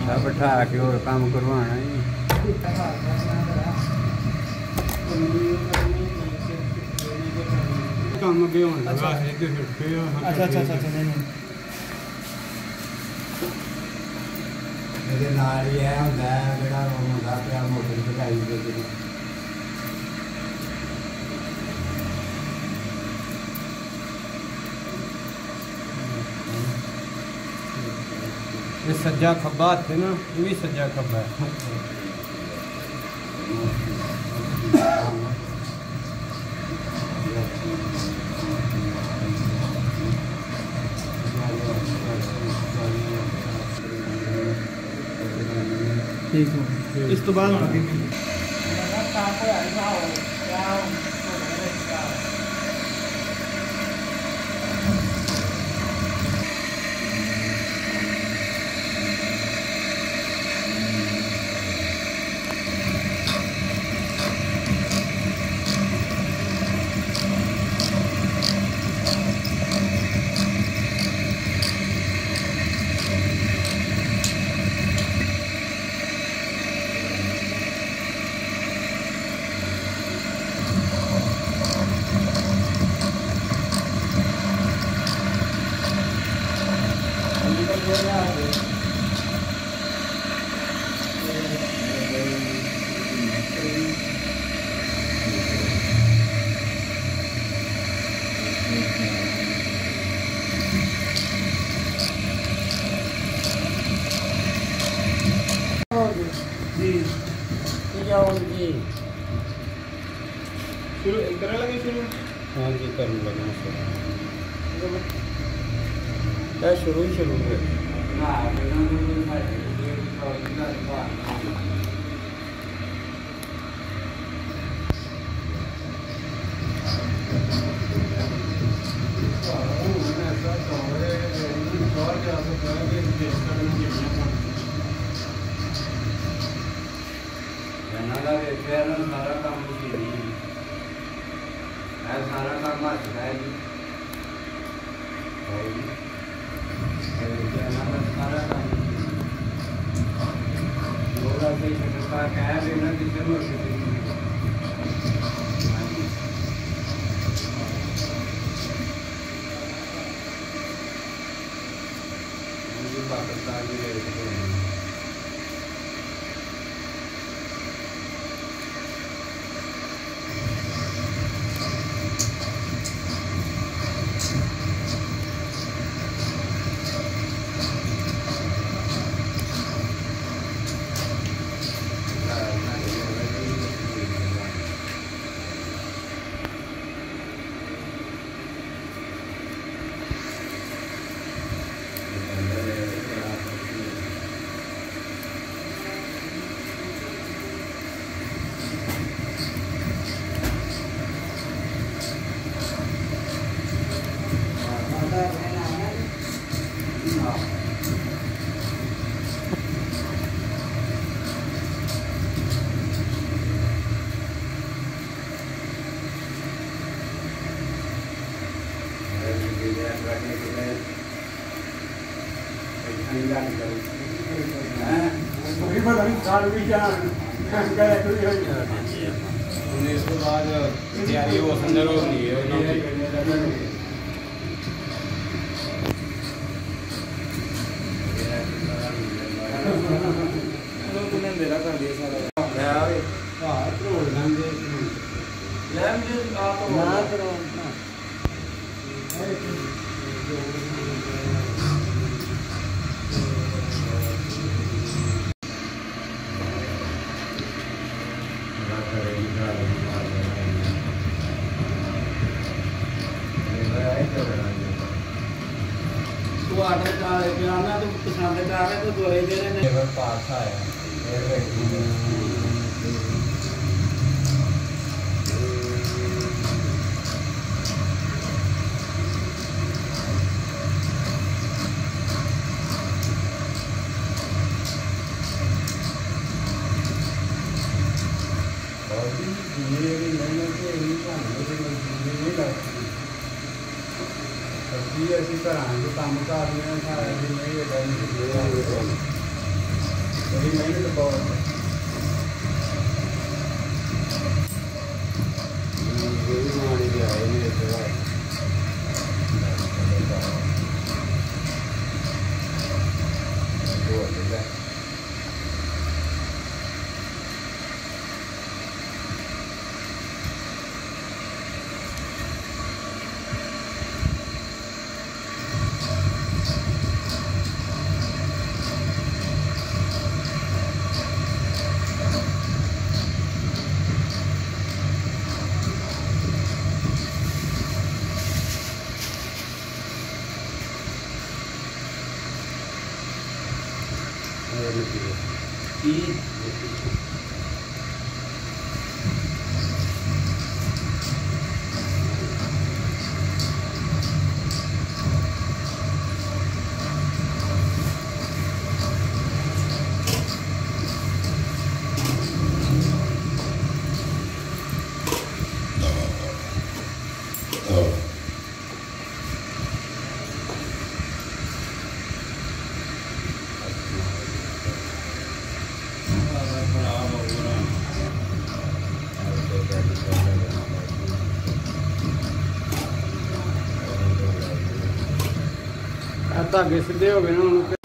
ਬਿਠਾ ਕੇ ਹੋਰ ਕੰਮ ਕਰਵਾਉਣਾ ਜੀ। ਕੰਮ ਅੱਗੇ ਹੋਣ ਲੱਗਾ ਇਹਦੇ ਛੁੱਟੇ ਆ। ਅੱਛਾ ਨਹੀਂ ਇਹਦੇ ਨਾਲ ਹੀ ਇਹ ਹੁੰਦਾ ਜਿਹੜਾ ਹੁੰਦਾ ਪਿਆ ਮੋਟਰ ਦਿਖਾਈ ਦੇ ਜਿਹੜੀ ਇਹ ਸੱਜਾ ਖੱਬਾ ਹੱਥ ਹੈ ਨਾ, ਇਹ ਵੀ ਸੱਜਾ ਖੱਬਾ ਹੈ। ठीक है इस तो बाद शुरू करने लगे शुरू। हाँ जी करने लगा क्या शुरू ही शुरू है। सारा काम सारा काम हथ है जी। सारा काम कह देना किसी पाकिस्तान की रेट इसके बाद तैयारी वो संजय रोज नहीं है मेरा कर दिया सारा तू आर्डर कराना तो पसंद करा तो दोरे दे रहे पास आया ਅਸੀਂ ਘਰਾਂ ਦੇ ਕੰਮ ਕਰ ਰਹੇ ਹਾਂ ਸਾਰਾ ਦਿਨ ਇਹ बड़ी मेहनत बहुत है। ये भी हमारी भी आए मेरे से धागे सीधे हो गए ना।